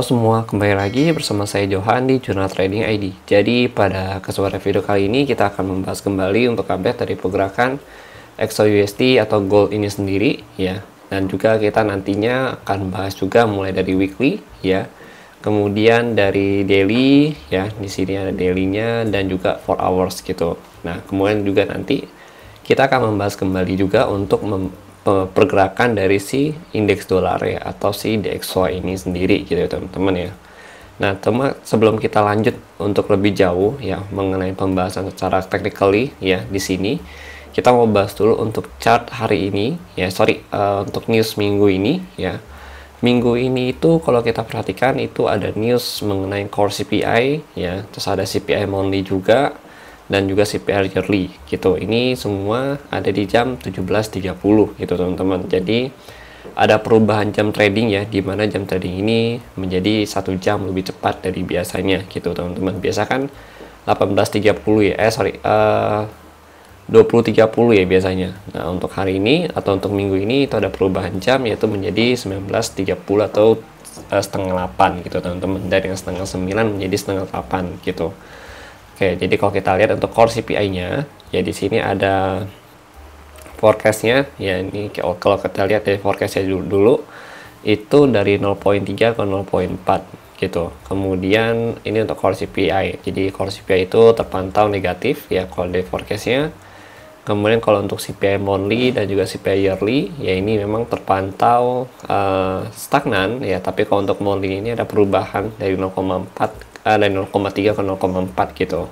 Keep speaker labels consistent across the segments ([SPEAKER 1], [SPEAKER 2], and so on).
[SPEAKER 1] Halo semua, kembali lagi bersama saya Johan di Jurnal Trading ID. Jadi pada kesempatan video kali ini kita akan membahas kembali untuk update dari pergerakan XAUUSD atau gold ini sendiri ya. Dan juga kita nantinya akan bahas juga mulai dari weekly ya. Kemudian dari daily ya, di sini ada dailynya dan juga 4 hours gitu. Nah, kemudian juga nanti kita akan membahas kembali juga untuk pergerakan dari si indeks dolar ya, atau si DXY ini sendiri gitu ya teman-teman ya. Nah sebelum kita lanjut untuk lebih jauh ya mengenai pembahasan secara technically ya, di sini kita mau bahas dulu untuk chart hari ini ya, untuk news minggu ini ya. Minggu ini itu kalau kita perhatikan itu ada news mengenai core CPI ya, terus ada CPI monthly juga, dan juga CPI yearly gitu. Ini semua ada di jam 17.30 gitu teman-teman. Jadi ada perubahan jam trading ya, di mana jam trading ini menjadi 1 jam lebih cepat dari biasanya gitu teman-teman. Biasa kan 18.30 ya, 20.30 ya biasanya. Nah untuk hari ini atau untuk minggu ini itu ada perubahan jam, yaitu menjadi 19.30 atau setengah 8 gitu teman-teman. Dari yang setengah 9 menjadi setengah 8 gitu. Oke, jadi kalau kita lihat untuk core CPI-nya, ya di sini ada forecast-nya. Ya ini kalau kita lihat dari forecast-nya dulu, itu dari 0.3 ke 0.4 gitu. Kemudian ini untuk core CPI. Jadi core CPI itu terpantau negatif ya kalau dari forecast-nya. Kemudian kalau untuk CPI monthly dan juga CPI yearly, ya ini memang terpantau stagnan ya. Tapi kalau untuk monthly ini ada perubahan dari 0,4 dari 0,3 ke 0,4 gitu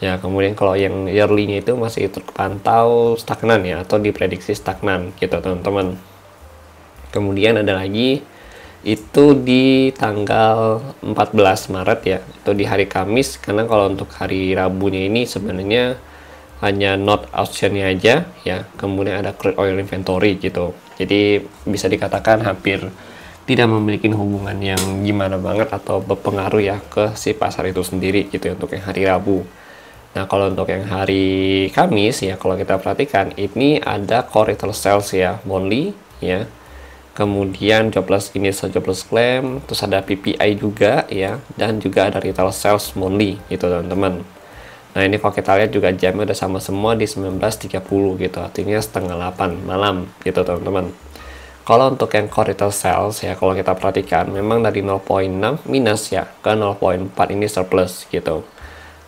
[SPEAKER 1] ya. Kemudian kalau yang yearly-nya itu masih terpantau stagnan ya, atau diprediksi stagnan gitu teman-teman. Kemudian ada lagi itu di tanggal 14 Maret ya, itu di hari Kamis, karena kalau untuk hari Rabunya ini sebenarnya hanya not option-nya aja ya. Kemudian ada crude oil inventory gitu, jadi bisa dikatakan hampir tidak memiliki hubungan yang gimana banget atau berpengaruh ya ke si pasar itu sendiri gitu ya, untuk yang hari Rabu. Nah kalau untuk yang hari Kamis ya, kalau kita perhatikan ini ada core retail sales ya, monthly ya. Kemudian jobless claim, terus ada PPI juga ya, dan juga ada retail sales monthly gitu teman-teman. Nah ini kalau kita lihat juga jamnya udah sama semua di 19.30 gitu, artinya setengah 8 malam gitu teman-teman. Kalau untuk yang core retail sales ya, kalau kita perhatikan memang dari 0.6 minus ya ke 0.4 ini surplus gitu.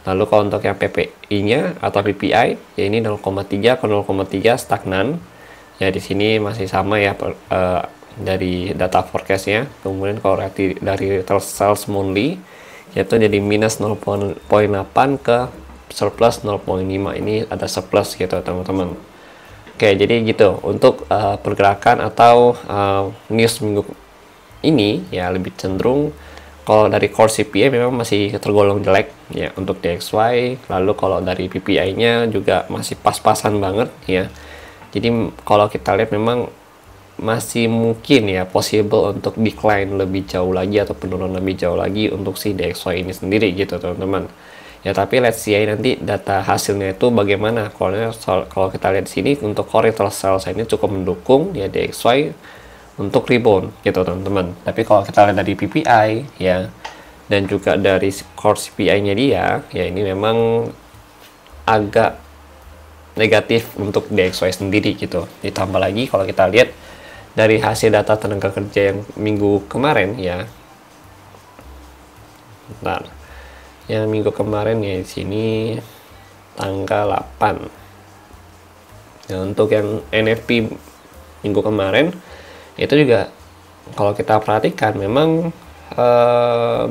[SPEAKER 1] Lalu kalau untuk yang PPI-nya atau PPI ya, ini 0,3 ke 0,3 stagnan. Ya di sini masih sama ya dari data forecast-nya. Kemudian kalau dari retail sales monthly yaitu jadi minus 0.8 ke surplus 0.5, ini ada surplus gitu teman-teman. Oke, jadi gitu untuk pergerakan atau news minggu ini ya, lebih cenderung kalau dari core CPI memang masih tergolong jelek ya untuk DXY. Lalu kalau dari PPI-nya juga masih pas-pasan banget ya. Jadi kalau kita lihat memang masih mungkin ya possible untuk decline lebih jauh lagi atau penurunan lebih jauh lagi untuk si DXY ini sendiri gitu teman-teman. Ya tapi let's see nanti data hasilnya itu bagaimana. Kalau kita lihat di sini untuk core retail sales ini cukup mendukung ya DXY untuk rebound gitu teman-teman. Tapi kalau kita lihat dari PPI ya dan juga dari core CPI-nya dia ya, ini memang agak negatif untuk DXY sendiri gitu. Ditambah lagi kalau kita lihat dari hasil data tenaga kerja yang minggu kemarin ya. Bentar. Yang minggu kemarin ya di sini tanggal 8. Nah, untuk yang NFP minggu kemarin itu juga kalau kita perhatikan memang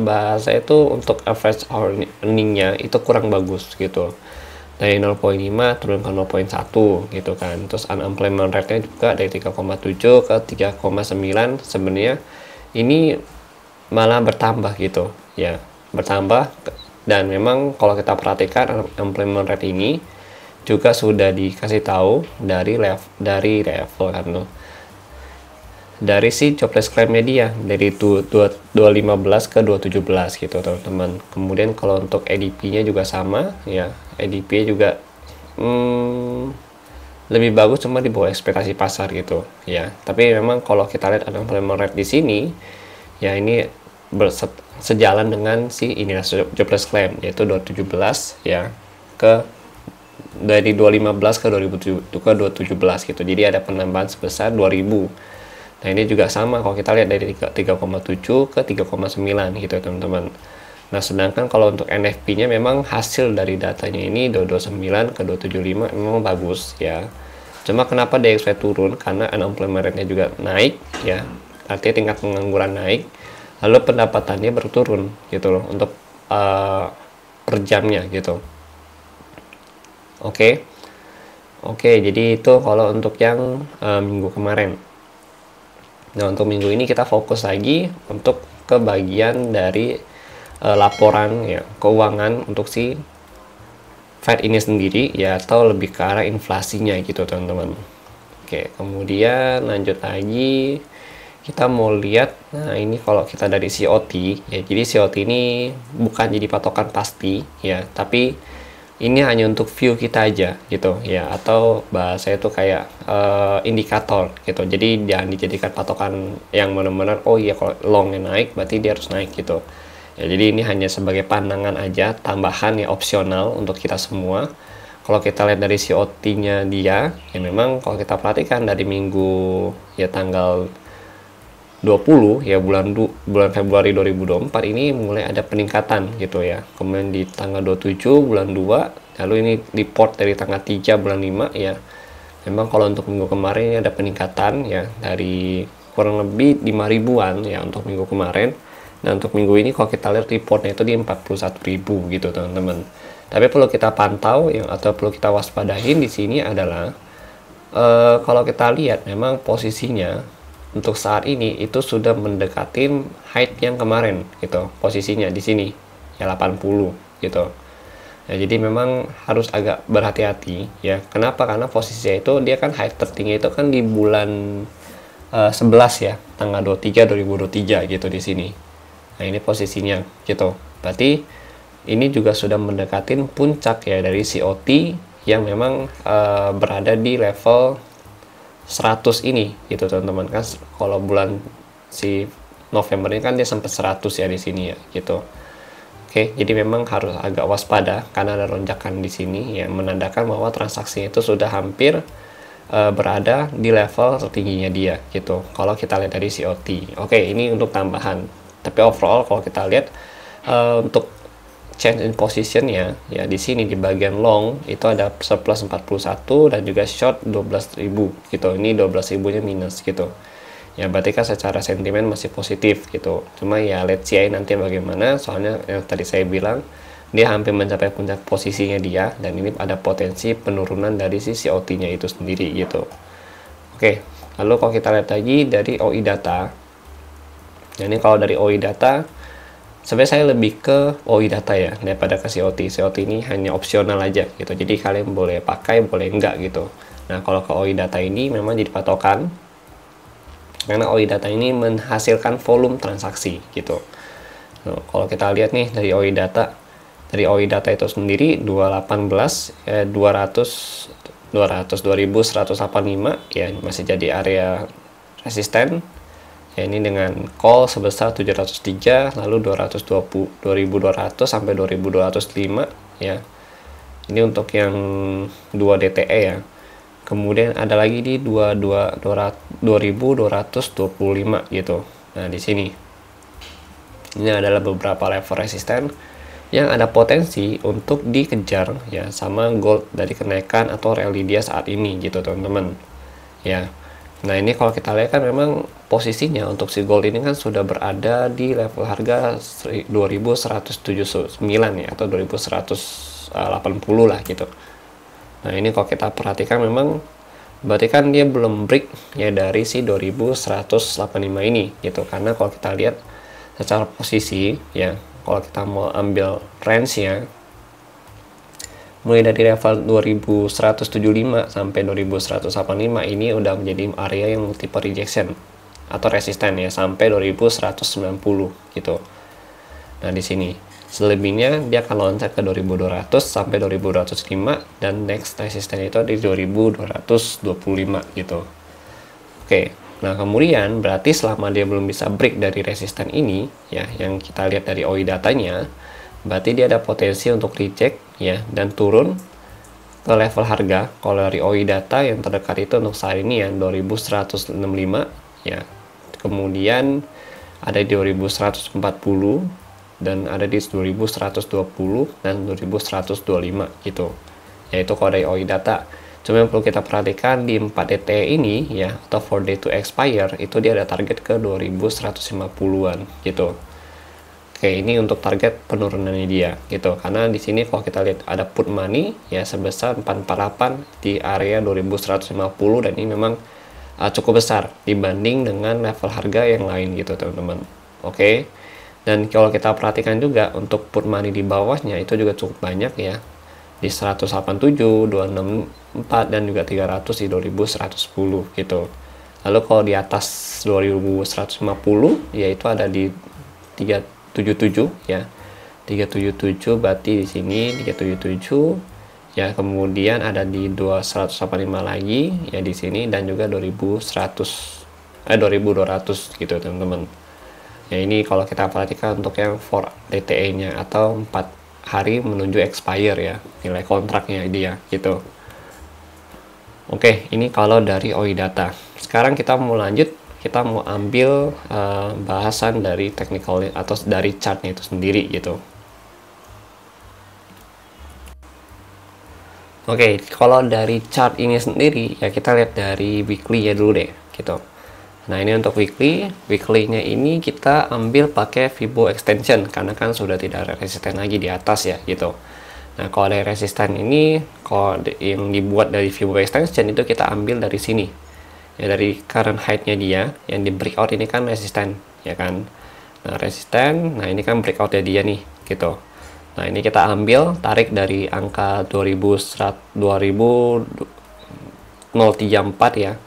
[SPEAKER 1] bahasa itu untuk average earning-nya itu kurang bagus gitu. Dari 0.5 turun ke 0.1 gitu kan. Terus unemployment rate-nya juga dari 3,7 ke 3,9, sebenarnya ini malah bertambah gitu ya, bertambah. Dan memang kalau kita perhatikan unemployment rate ini juga sudah dikasih tahu dari level kan loh, dari si jobless claim media dari 215 ke 217 gitu teman-teman. Kemudian kalau untuk ADP-nya juga sama ya, ADP juga lebih bagus, cuma di bawah ekspektasi pasar gitu ya. Tapi memang kalau kita lihat unemployment rate di sini ya, ini sejalan dengan si inilah jobless claim, yaitu 2017 ya, ke dari 2015 ke 2017 gitu. Jadi ada penambahan sebesar 2000. Nah ini juga sama kalau kita lihat dari 3,7 ke 3,9 gitu teman-teman. Nah sedangkan kalau untuk NFP-nya memang hasil dari datanya ini 229 ke 275 memang bagus ya. Cuma kenapa DXY turun? Karena unemployment rate-nya juga naik ya, artinya tingkat pengangguran naik, lalu pendapatannya berturun gitu loh untuk per jamnya gitu. Oke, jadi itu kalau untuk yang minggu kemarin. Nah untuk minggu ini kita fokus lagi untuk ke bagian dari laporan ya keuangan untuk si Fed ini sendiri ya, atau lebih ke arah inflasinya gitu teman-teman. Oke, kemudian lanjut lagi kita mau lihat. Nah ini kalau kita dari COT ya, jadi COT ini bukan jadi patokan pasti ya, tapi ini hanya untuk view kita aja gitu ya, atau bahasa itu kayak indikator gitu. Jadi jangan dijadikan patokan yang benar-benar oh iya kalau longnya naik berarti dia harus naik gitu ya. Jadi ini hanya sebagai pandangan aja, tambahan ya, opsional untuk kita semua. Kalau kita lihat dari COT-nya dia ya, memang kalau kita perhatikan dari minggu ya tanggal 20 ya, bulan Februari 2024 ini mulai ada peningkatan gitu ya. Kemudian di tanggal 27 bulan 2, lalu ini report dari tanggal 3 bulan 5 ya. Memang kalau untuk minggu kemarin ini ada peningkatan ya, dari kurang lebih 5 ribuan ya untuk minggu kemarin. Dan untuk minggu ini kalau kita lihat reportnya itu di 41.000 gitu teman-teman. Tapi perlu kita pantau yang, atau perlu kita waspadain di sini adalah kalau kita lihat memang posisinya untuk saat ini itu sudah mendekatin height yang kemarin gitu, posisinya di sini ya 80 gitu. Nah, jadi memang harus agak berhati-hati ya. Kenapa? Karena posisinya itu dia kan height tertinggi itu kan di bulan 11 ya, tanggal 23 2023 gitu di sini. Nah, ini posisinya gitu. Berarti ini juga sudah mendekatin puncak ya dari COT yang memang berada di level 100 ini gitu teman-teman. Kan kalau bulan si November ini kan dia sampai 100 ya di sini ya gitu. Oke, jadi memang harus agak waspada karena ada lonjakan di sini yang menandakan bahwa transaksi itu sudah hampir berada di level tertingginya dia gitu. Kalau kita lihat dari COT. Oke, ini untuk tambahan. Tapi overall kalau kita lihat untuk change in position ya di sini di bagian long itu ada surplus 41 dan juga short 12.000 gitu. Ini 12.000 nya minus gitu ya, berarti kan secara sentimen masih positif gitu. Cuma ya let's see nanti bagaimana, soalnya yang tadi saya bilang dia hampir mencapai puncak posisinya dia, dan ini ada potensi penurunan dari si COT nya itu sendiri gitu. Oke, lalu kalau kita lihat lagi dari OI data, ini kalau dari OI data sebenarnya saya lebih ke OI data ya daripada ke COT. COT ini hanya opsional aja gitu, jadi kalian boleh pakai boleh enggak gitu. Nah kalau ke OI data ini memang jadi patokan, karena OI data ini menghasilkan volume transaksi gitu. Nah, kalau kita lihat nih dari OI data itu sendiri 2018 2185 ya, masih jadi area resisten ya, ini dengan call sebesar 703, lalu 2200 sampai 2205 ya. Ini untuk yang 2 DTE ya. Kemudian ada lagi di 2225 gitu. Nah, di sini ini adalah beberapa level resisten yang ada potensi untuk dikejar ya sama gold dari kenaikan atau rally dia saat ini gitu teman-teman ya. Nah ini kalau kita lihat kan memang posisinya untuk si gold ini kan sudah berada di level harga 2179 ya, atau 2180 lah gitu. Nah ini kalau kita perhatikan memang berarti kan dia belum break ya dari si 2185 ini gitu. Karena kalau kita lihat secara posisi ya, kalau kita mau ambil range ya, mulai dari level 2175 sampai 2185 ini udah menjadi area yang multiple rejection atau resisten ya, sampai 2190 gitu. Nah di sini selebihnya dia akan loncat ke 2200 sampai 2205, dan next resisten itu di 2225 gitu. Oke, Nah, kemudian berarti selama dia belum bisa break dari resisten ini, ya, yang kita lihat dari OI datanya, berarti dia ada potensi untuk reject, ya, dan turun ke level harga. Kalau dari OI data yang terdekat itu untuk saat ini ya 2165, ya. Kemudian ada di 2140 dan ada di 2120 dan 2125 gitu. Yaitu kalau dari OI data. Cuma yang perlu kita perhatikan di 4 DTE ini ya, atau 4 day to expire, itu dia ada target ke 2150-an gitu. Oke, ini untuk target penurunannya dia gitu. Karena di sini kalau kita lihat ada put money ya sebesar 448 di area 2150, dan ini memang cukup besar dibanding dengan level harga yang lain gitu, teman-teman. Oke. Dan kalau kita perhatikan juga untuk put money di bawahnya itu juga cukup banyak ya. Di 187, 264 dan juga 300 di 2110 gitu. Lalu kalau di atas 2150 yaitu ada di 377 ya. 377 berarti di sini 377 ya, kemudian ada di 2185 lagi ya di sini, dan juga 2200 gitu teman-teman. Ya, ini kalau kita perhatikan untuk yang 4 DTE-nya atau 4 hari menuju expire ya, nilai kontraknya dia gitu. Oke, ini kalau dari OI data. Sekarang kita mau lanjut, kita mau ambil bahasan dari technical atau dari chartnya itu sendiri gitu. Oke, kalau dari chart ini sendiri ya kita lihat dari weekly ya dulu deh gitu. Nah, ini untuk weekly-nya ini kita ambil pakai Fibo extension karena kan sudah tidak ada resisten lagi di atas ya gitu. Nah, kalau ada resisten ini, kalau yang dibuat dari Fibo extension itu kita ambil dari sini. Ya, dari current height-nya dia yang di breakout ini kan resisten, ya kan. Nah, resisten, nah ini kan breakout-nya dia nih gitu. Nah, ini kita ambil tarik dari angka 2034 ya.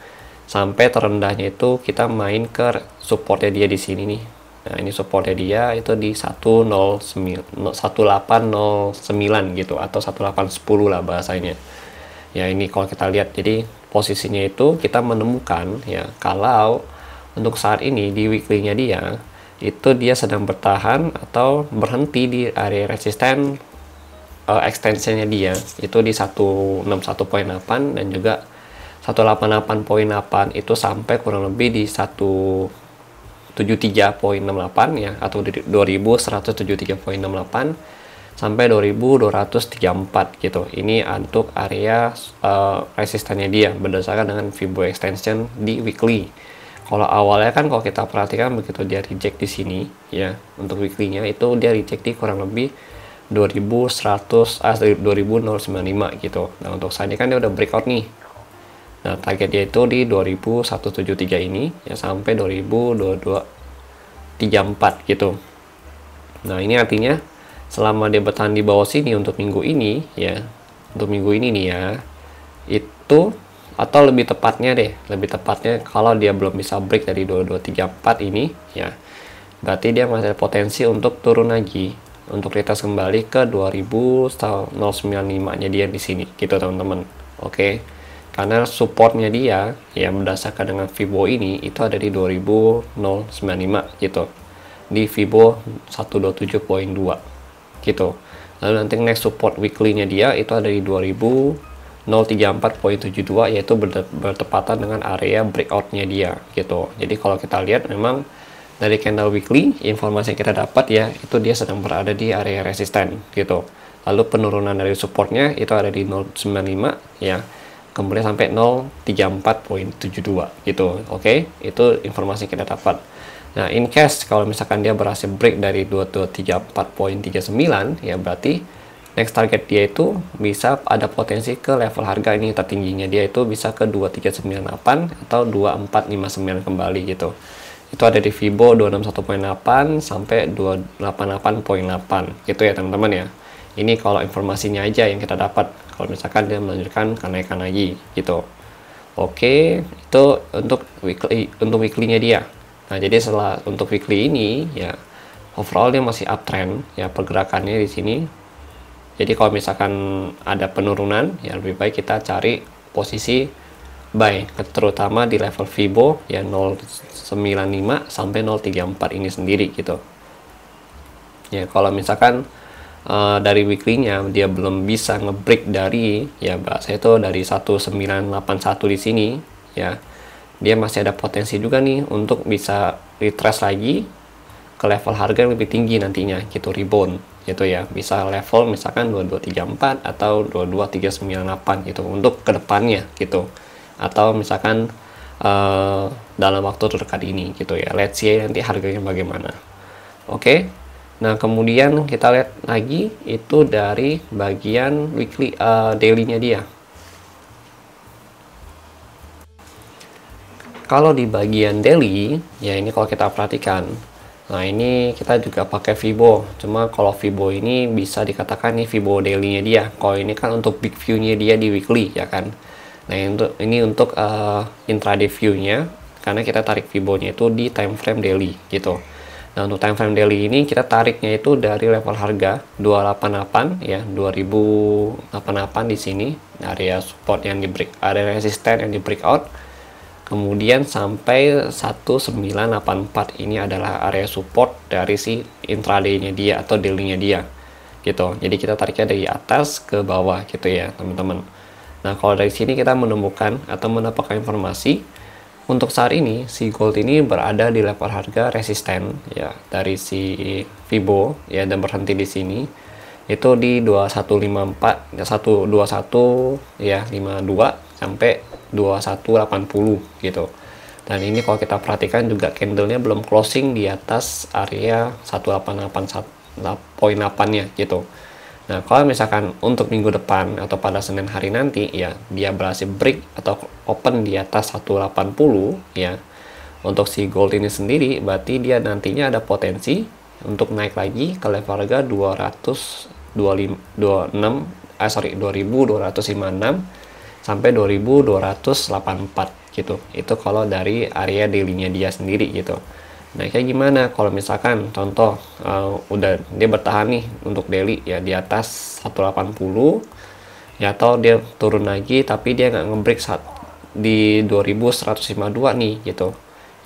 [SPEAKER 1] Sampai terendahnya itu kita main ke supportnya dia di sini nih. Nah, ini supportnya dia itu di 1809 gitu atau 1810 lah bahasanya. Ya, ini kalau kita lihat, jadi posisinya itu kita menemukan ya kalau untuk saat ini di weekly-nya dia itu dia sedang bertahan atau berhenti di area resisten extensionnya dia itu di 161.8 dan juga 188.8 itu sampai kurang lebih di 173.68 ya, atau di 2173.68 sampai 2234 gitu. Ini untuk area resistannya dia berdasarkan dengan Fibo extension di weekly. Kalau awalnya kan kalau kita perhatikan begitu dia reject di sini ya, untuk weekly-nya itu dia reject di kurang lebih 2100 2095 gitu. Nah, untuk saat ini kan dia udah breakout nih. Nah, target dia itu di 2173 ini ya sampai 2234 gitu. Nah, ini artinya selama dia bertahan di bawah sini untuk minggu ini ya, untuk minggu ini nih ya, itu atau lebih tepatnya kalau dia belum bisa break dari 2234 ini ya, berarti dia masih ada potensi untuk turun lagi, untuk retest kembali ke 2095 nya dia di sini gitu teman-teman. Oke. Karena supportnya dia ya berdasarkan dengan Fibo ini itu ada di 2095 gitu, di Fibo 127.2 gitu. Lalu nanti next support weekly-nya dia itu ada di 2034.72 yaitu bertepatan dengan area breakout-nya dia gitu. Jadi kalau kita lihat memang dari candle weekly informasi yang kita dapat ya itu dia sedang berada di area resisten gitu. Lalu penurunan dari supportnya itu ada di 095 ya, kemudian sampai 034.72 gitu. Oke, itu informasi kita dapat. Nah, in case kalau misalkan dia berhasil break dari 2234.39 ya, berarti next target dia itu bisa ada potensi ke level harga ini tertingginya dia itu bisa ke 2398 atau 2459 kembali gitu. Itu ada di Fibo 261.8 sampai 288.8 gitu ya teman-teman ya. Ini kalau informasinya aja yang kita dapat kalau misalkan dia melanjutkan kenaikan lagi gitu. Oke, itu untuk weekly-nya dia. Nah, jadi setelah untuk weekly ini ya overall dia masih uptrend ya pergerakannya di sini. Jadi kalau misalkan ada penurunan ya lebih baik kita cari posisi buy, terutama di level Fibo ya 095 sampai 034 ini sendiri gitu. Ya kalau misalkan dari weekly-nya dia belum bisa ngebreak dari ya bahasa itu dari 1981 di sini ya, dia masih ada potensi juga nih untuk bisa retrace lagi ke level harga yang lebih tinggi nantinya gitu, rebound gitu ya, bisa level misalkan 2234 atau 22398 gitu untuk kedepannya gitu, atau misalkan dalam waktu terdekat ini gitu ya, let's see nanti harganya bagaimana. Oke. Nah kemudian kita lihat lagi itu dari bagian weekly daily-nya dia. Kalau di bagian daily ya, ini kalau kita perhatikan, nah ini kita juga pakai Fibo, cuma kalau Fibo ini bisa dikatakan nih Fibo daily-nya dia. Kalau ini kan untuk big view-nya dia di weekly ya kan. Nah ini untuk intraday view-nya, karena kita tarik Fibo-nya itu di time frame daily gitu. Nah untuk time frame daily ini kita tariknya itu dari level harga 288 ya, 2088 di sini, area support yang di break, area resisten yang di breakout. Kemudian sampai 1984 ini adalah area support dari si intraday-nya dia atau daily-nya dia gitu. Jadi kita tariknya dari atas ke bawah gitu ya teman-teman. Nah kalau dari sini kita menemukan atau mendapatkan informasi untuk saat ini si gold ini berada di level harga resisten ya dari si Fibo ya, dan berhenti di sini itu di 2154 ya, 121 ya 52 sampai 2180 gitu. Dan ini kalau kita perhatikan juga candlenya belum closing di atas area 1881.8 nya gitu. Nah kalau misalkan untuk minggu depan atau pada Senin hari nanti ya, dia berhasil break atau open di atas 180 ya, untuk si gold ini sendiri berarti dia nantinya ada potensi untuk naik lagi ke level harga 2256 sampai 2284 gitu. Itu kalau dari area daily-nya dia sendiri gitu. Nah kayak gimana kalau misalkan contoh udah dia bertahan nih untuk daily ya di atas 180 ya, atau dia turun lagi tapi dia nggak ngebreak di 2152 nih gitu.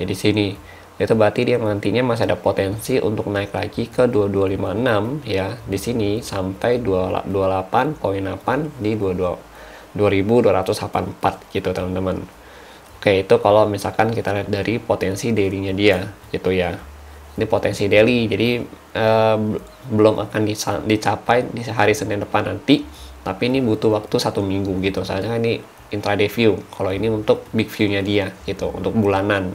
[SPEAKER 1] Jadi sini itu berarti dia nantinya masih ada potensi untuk naik lagi ke 2256 ya di sini sampai 28.8 di 2284 gitu teman-teman. Oke, itu kalau misalkan kita lihat dari potensi daily-nya dia gitu ya. Ini potensi daily, jadi belum akan dicapai di hari Senin depan nanti, tapi ini butuh waktu 1 minggu gitu. Soalnya ini intraday view, kalau ini untuk big view-nya dia gitu, untuk bulanan.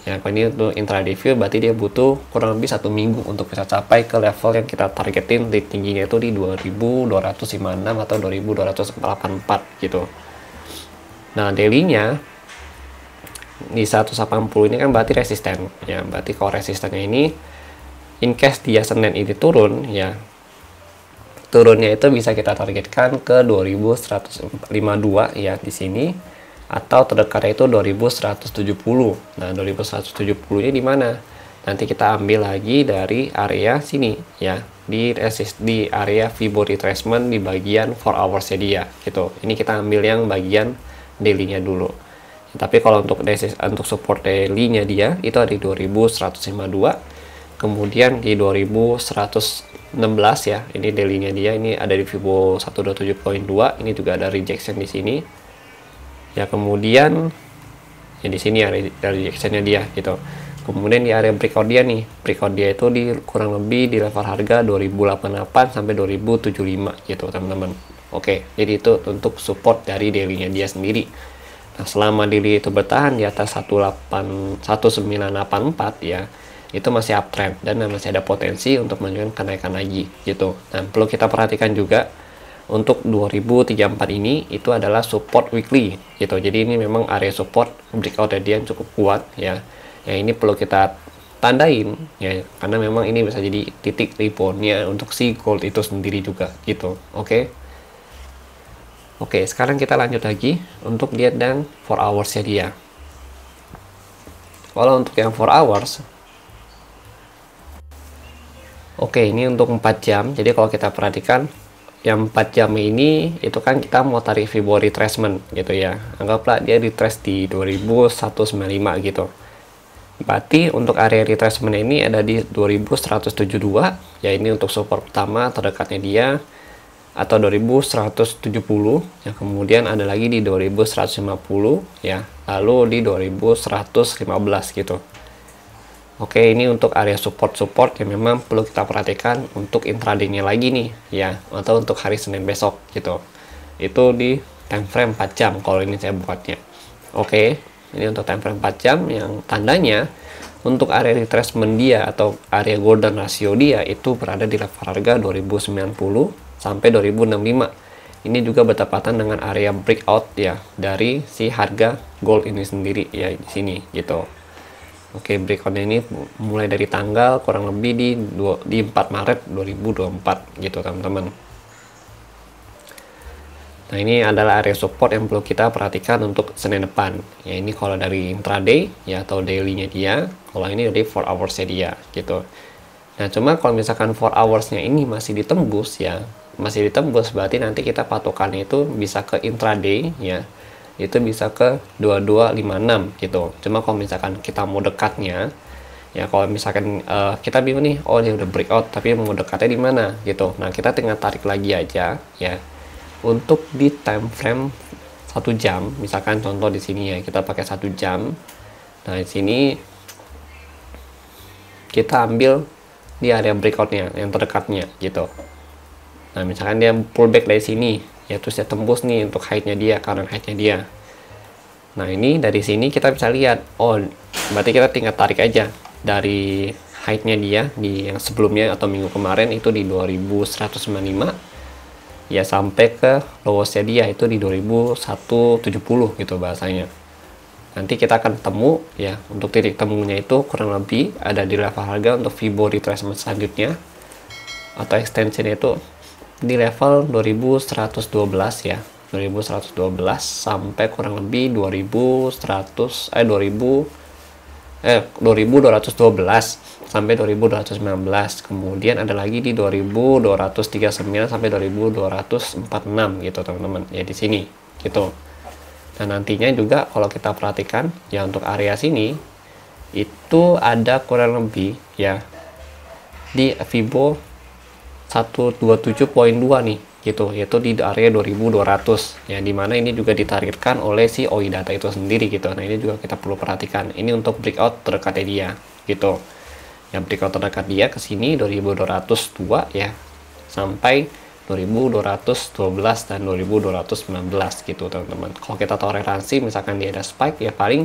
[SPEAKER 1] Ya, kalau ini untuk intraday view berarti dia butuh kurang lebih 1 minggu untuk bisa capai ke level yang kita targetin di tingginya itu di 2256 atau 2284 gitu. Nah, daily-nya di 180 ini kan berarti resisten ya, berarti kalau resistennya ini in case dia Senin ini turun ya, turunnya itu bisa kita targetkan ke 2152 ya di sini, atau terdekatnya itu 2170. Nah 2170 ini di mana? Nanti kita ambil lagi dari area sini ya, di area Fibo retracement di bagian 4 hours nya dia gitu. Ini kita ambil yang bagian daily-nya dulu. Tapi kalau untuk support daily-nya dia itu ada di 2152, kemudian di 2116 ya, ini daily-nya dia, ini ada di Fibo 127.2, ini juga ada rejection di sini. Ya kemudian ya di sini ada rejection-nya dia gitu. Kemudian di area breakout dia nih, breakout dia itu di kurang lebih di level harga 2088 sampai 2075 gitu teman-teman. Oke, jadi itu untuk support dari daily-nya dia sendiri. Nah, selama daily itu bertahan di atas 1984 ya, itu masih uptrend dan masih ada potensi untuk menunjukkan kenaikan lagi gitu. Nah, perlu kita perhatikan juga untuk 2034 ini itu adalah support weekly gitu. Jadi ini memang area support breakout dia yang cukup kuat ya. Yang ini perlu kita tandain ya, karena memang ini bisa jadi titik reboundnya untuk si gold itu sendiri juga gitu. Oke, sekarang kita lanjut lagi untuk lihat dan 4 hours-nya dia. Kalau untuk yang 4 hours, oke, ini untuk 4 jam. Jadi kalau kita perhatikan yang 4 jam ini itu kan kita mau tarik Fibo retracement gitu ya, anggaplah dia retrace di 2195 gitu. Berarti untuk area retracement ini ada di 2172 ya, ini untuk support pertama terdekatnya dia, atau 2170 yang kemudian ada lagi di 2150 ya, lalu di 2115 gitu. Oke, ini untuk area support yang memang perlu kita perhatikan untuk intraday-nya lagi nih ya, atau untuk hari Senin besok gitu. Itu di time frame 4 jam kalau ini saya buatnya. Oke, ini untuk time frame 4 jam yang tandanya untuk area retracement dia atau area golden ratio dia itu berada di level harga 2090 sampai 2065. Ini juga bertepatan dengan area breakout ya dari si harga gold ini sendiri ya di sini gitu. Oke, breakoutnya ini mulai dari tanggal kurang lebih di 4 Maret 2024 gitu teman-teman. Nah, ini adalah area support yang perlu kita perhatikan untuk Senin depan. Ya, ini kalau dari intraday ya atau daily-nya dia, kalau ini dari 4 hours-nya dia gitu. Nah, cuma kalau misalkan 4 hours-nya ini masih ditembus ya, masih ditembus berarti nanti kita patokannya itu bisa ke intraday ya. Itu bisa ke 2256 gitu. Cuma kalau misalkan kita mau dekatnya ya, kalau misalkan kita bingung nih, oh dia udah breakout tapi mau dekatnya di mana gitu. Nah, kita tinggal tarik lagi aja ya. Untuk di time frame 1 jam, misalkan contoh di sini ya, kita pakai 1 jam. Nah, di sini kita ambil di area breakoutnya yang terdekatnya gitu. Nah, misalkan dia pullback dari sini ya, terus dia tembus nih untuk height-nya dia, current height-nya dia. Nah, ini dari sini kita bisa lihat, oh berarti kita tinggal tarik aja dari height-nya dia di yang sebelumnya atau minggu kemarin itu di 2195 ya, sampai ke lowest-nya dia itu di 2170 gitu bahasanya. Nanti kita akan temu ya, untuk titik temunya itu kurang lebih ada di level harga untuk Fibo retracement selanjutnya atau extension itu di level 2112 ya, 2112 sampai kurang lebih 2212 sampai 2219. Kemudian ada lagi di 2239 sampai 2246 gitu teman-teman ya di sini gitu. Nah, nantinya juga kalau kita perhatikan ya, untuk area sini itu ada kurang lebih ya di Fibo 127.2 nih gitu, yaitu di area 2200 ya, dimana ini juga ditargetkan oleh si OI data itu sendiri gitu. Nah, ini juga kita perlu perhatikan, ini untuk breakout terdekatnya dia gitu. Yang breakout terdekat dia ke sini 2202 ya sampai 2212 dan 2219 gitu teman-teman. Kalau kita toleransi misalkan dia ada spike ya, paling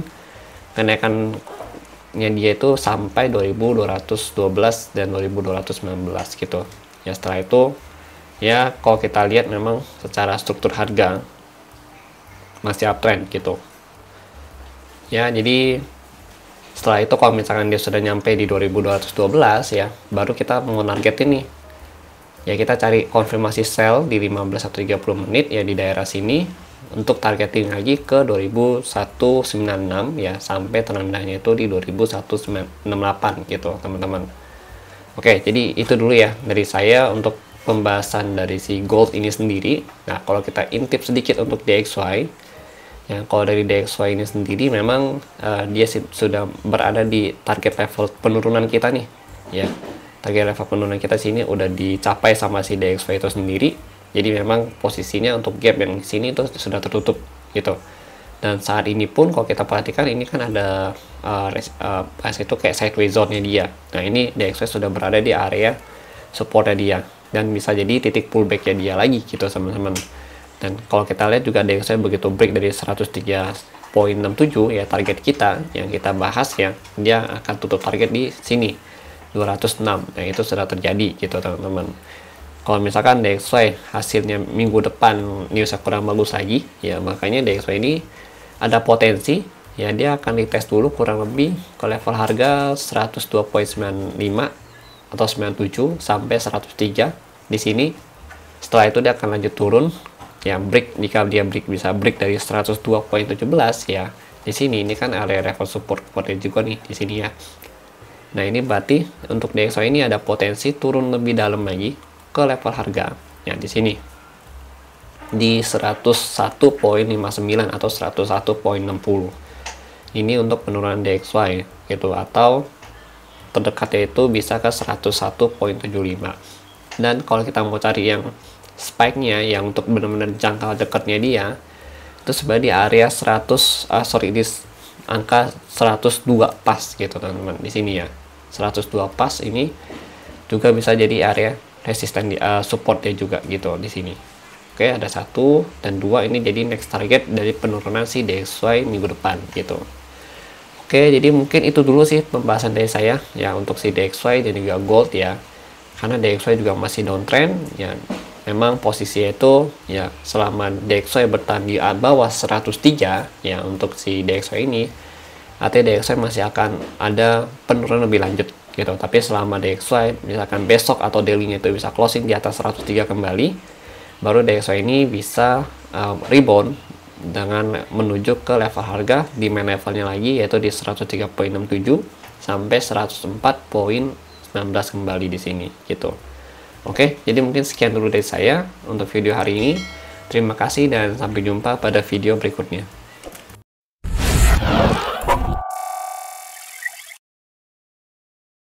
[SPEAKER 1] kenaikannya dia itu sampai 2212 dan 2219 gitu. Ya, setelah itu ya kalau kita lihat memang secara struktur harga masih uptrend gitu. Ya, jadi setelah itu kalau misalkan dia sudah nyampe di 2212 ya, baru kita mau nargetin nih. Ya, kita cari konfirmasi sell di 15 atau 30 menit ya di daerah sini untuk targeting lagi ke 2196 ya, sampai terendahnya itu di 2168 gitu teman-teman. Oke, jadi itu dulu ya dari saya untuk pembahasan dari si gold ini sendiri. Nah, kalau kita intip sedikit untuk DXY, ya kalau dari DXY ini sendiri memang dia sudah berada di target level penurunan kita nih, ya. Target level penurunan kita sini udah dicapai sama si DXY itu sendiri. Jadi memang posisinya untuk gap yang di sini itu sudah tertutup gitu. Dan saat ini pun kalau kita perhatikan ini kan ada itu kayak sideways zone-nya dia. Nah, ini DXY sudah berada di area supportnya dia dan bisa jadi titik pullback-nya dia lagi gitu teman-teman. Dan kalau kita lihat juga DXY begitu break dari 103.67 ya, target kita yang kita bahas ya, dia akan tutup target di sini 206. Nah, itu sudah terjadi gitu teman-teman. Kalau misalkan DXY hasilnya minggu depan newsnya kurang bagus lagi ya, makanya DXY ini ada potensi ya, dia akan dites dulu kurang lebih ke level harga 102.95 atau 97 sampai 103 di sini. Setelah itu dia akan lanjut turun ya, break. Jika dia bisa break dari 102.17 ya, di sini ini kan area level support juga nih di sini ya. Nah, ini berarti untuk DXY ini ada potensi turun lebih dalam lagi ke level harga Ya, di sini di 101.59 atau 101.60. Ini untuk penurunan DXY gitu, atau terdekatnya itu bisa ke 101.75. Dan kalau kita mau cari yang spike-nya yang untuk benar-benar jangka dekatnya dia, itu sebenarnya di area 100 di angka 102 pas gitu teman-teman. Di sini ya 102 pas ini juga bisa jadi area resisten di supportnya juga gitu di sini. Oke, ada 1 dan 2 ini jadi next target dari penurunan si DXY minggu depan gitu. Oke, jadi mungkin itu dulu sih pembahasan dari saya ya untuk si DXY dan juga gold ya. Karena DXY juga masih downtrend ya. Memang posisinya itu ya selama DXY bertahan di bawah 103 ya untuk si DXY ini, artinya DXY masih akan ada penurunan lebih lanjut gitu. Tapi selama DXY misalkan besok atau daily-nya itu bisa closing di atas 103 kembali, baru DXY ini bisa rebound dengan menuju ke level harga di main levelnya lagi, yaitu di 103.67 sampai 104.19 kembali di sini gitu. Oke, jadi mungkin sekian dulu dari saya untuk video hari ini. Terima kasih dan sampai jumpa pada video berikutnya.